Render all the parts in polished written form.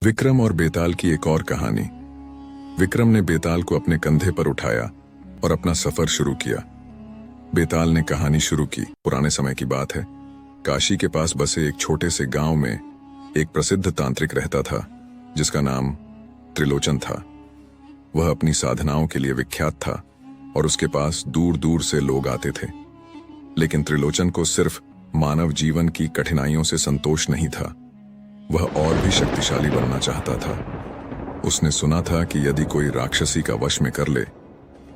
विक्रम और बेताल की एक और कहानी। विक्रम ने बेताल को अपने कंधे पर उठाया और अपना सफर शुरू किया। बेताल ने कहानी शुरू की। पुराने समय की बात है। काशी के पास बसे एक छोटे से गांव में एक प्रसिद्ध तांत्रिक रहता था जिसका नाम त्रिलोचन था। वह अपनी साधनाओं के लिए विख्यात था और उसके पास दूर दूर से लोग आते थे। लेकिन त्रिलोचन को सिर्फ मानव जीवन की कठिनाइयों से संतोष नहीं था, वह और भी शक्तिशाली बनना चाहता था। उसने सुना था कि यदि कोई राक्षसी का वश में कर ले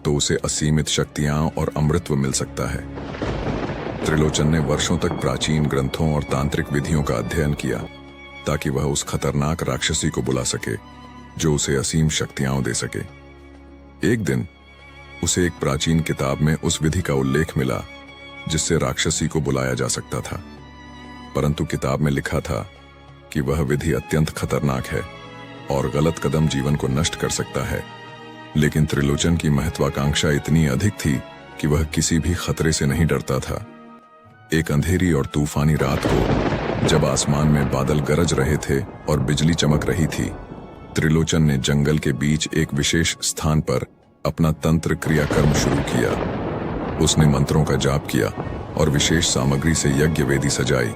तो उसे असीमित शक्तियां और अमृतत्व मिल सकता है। त्रिलोचन ने वर्षों तक प्राचीन ग्रंथों और तांत्रिक विधियों का अध्ययन किया ताकि वह उस खतरनाक राक्षसी को बुला सके जो उसे असीम शक्तियां दे सके। एक दिन उसे एक प्राचीन किताब में उस विधि का उल्लेख मिला जिससे राक्षसी को बुलाया जा सकता था, परंतु किताब में लिखा था कि वह विधि अत्यंत खतरनाक है और गलत कदम जीवन को नष्ट कर सकता है। लेकिन त्रिलोचन की महत्वाकांक्षा इतनी अधिक थी कि वह किसी भी खतरे से नहीं डरता था। एक अंधेरी और तूफानी रात को जब आसमान में बादल गरज रहे थे और बिजली चमक रही थी, त्रिलोचन ने जंगल के बीच एक विशेष स्थान पर अपना तंत्र क्रियाकर्म शुरू किया। उसने मंत्रों का जाप किया और विशेष सामग्री से यज्ञ वेदी सजाई।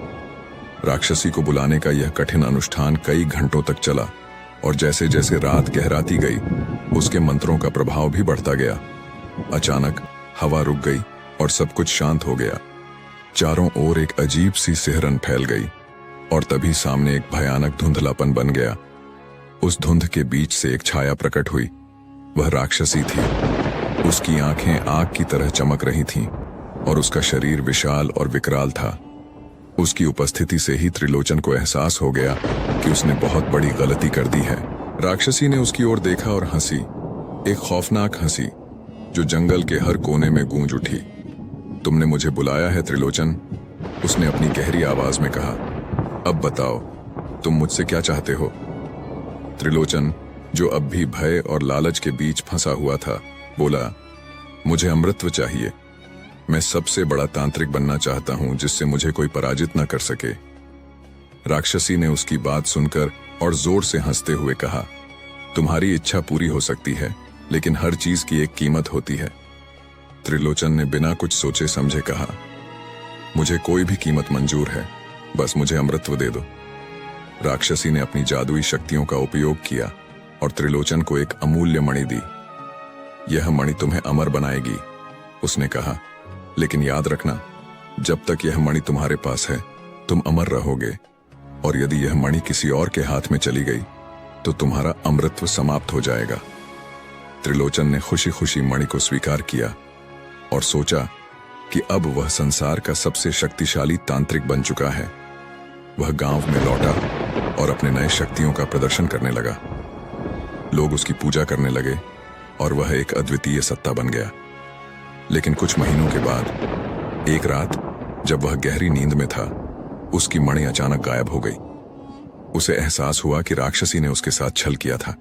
राक्षसी को बुलाने का यह कठिन अनुष्ठान कई घंटों तक चला और जैसे जैसे रात गहराती गई उसके मंत्रों का प्रभाव भी बढ़ता गया। अचानक हवा रुक गई और सब कुछ शांत हो गया। चारों ओर एक अजीब सी सिहरन फैल गई और तभी सामने एक भयानक धुंधलापन बन गया। उस धुंध के बीच से एक छाया प्रकट हुई। वह राक्षसी थी। उसकी आंखें आग की तरह चमक रही थीं और उसका शरीर विशाल और विकराल था। उसकी उपस्थिति से ही त्रिलोचन को एहसास हो गया कि उसने बहुत बड़ी गलती कर दी है। राक्षसी ने उसकी ओर देखा और हंसी, एक खौफनाक हंसी जो जंगल के हर कोने में गूंज उठी। तुमने मुझे बुलाया है त्रिलोचन, उसने अपनी गहरी आवाज में कहा। अब बताओ तुम मुझसे क्या चाहते हो? त्रिलोचन, जो अब भी भय और लालच के बीच फंसा हुआ था, बोला, मुझे अमृतत्व चाहिए। मैं सबसे बड़ा तांत्रिक बनना चाहता हूं जिससे मुझे कोई पराजित न कर सके। राक्षसी ने उसकी बात सुनकर और जोर से हंसते हुए कहा, तुम्हारी इच्छा पूरी हो सकती है, लेकिन हर चीज की एक कीमत होती है। त्रिलोचन ने बिना कुछ सोचे समझे कहा, मुझे कोई भी कीमत मंजूर है, बस मुझे अमृतत्व दे दो। राक्षसी ने अपनी जादुई शक्तियों का उपयोग किया और त्रिलोचन को एक अमूल्य मणि दी। यह मणि तुम्हें अमर बनाएगी, उसने कहा, लेकिन याद रखना, जब तक यह मणि तुम्हारे पास है तुम अमर रहोगे, और यदि यह मणि किसी और के हाथ में चली गई तो तुम्हारा अमृतत्व समाप्त हो जाएगा। त्रिलोचन ने खुशी खुशी मणि को स्वीकार किया और सोचा कि अब वह संसार का सबसे शक्तिशाली तांत्रिक बन चुका है। वह गांव में लौटा और अपने नए शक्तियों का प्रदर्शन करने लगा। लोग उसकी पूजा करने लगे और वह एक अद्वितीय सत्ता बन गया। लेकिन कुछ महीनों के बाद एक रात जब वह गहरी नींद में था, उसकी मणि अचानक गायब हो गई। उसे एहसास हुआ कि राक्षसी ने उसके साथ छल किया था।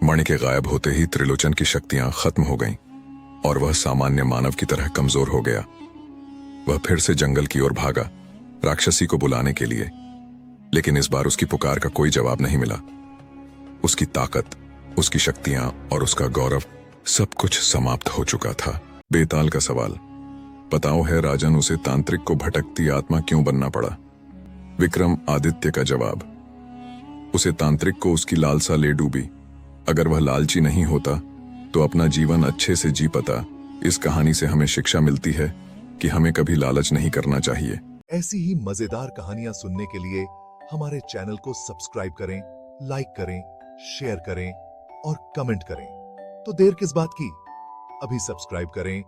मणि के गायब होते ही त्रिलोचन की शक्तियां खत्म हो गईं और वह सामान्य मानव की तरह कमजोर हो गया। वह फिर से जंगल की ओर भागा राक्षसी को बुलाने के लिए, लेकिन इस बार उसकी पुकार का कोई जवाब नहीं मिला। उसकी ताकत, उसकी शक्तियां और उसका गौरव सब कुछ समाप्त हो चुका था। बेताल का सवाल, बताओ है राजन, उसे तांत्रिक को भटकती आत्मा क्यों बनना पड़ा? विक्रम आदित्य का जवाब, उसे तांत्रिक को उसकी लालसा ले डूबी। अगर वह लालची नहीं होता तो अपना जीवन अच्छे से जी पाता। इस कहानी से हमें शिक्षा मिलती है कि हमें कभी लालच नहीं करना चाहिए। ऐसी ही मजेदार कहानियां सुनने के लिए हमारे चैनल को सब्सक्राइब करें, लाइक करें, शेयर करें और कमेंट करें। तो देर किस बात की, अभी सब्सक्राइब करें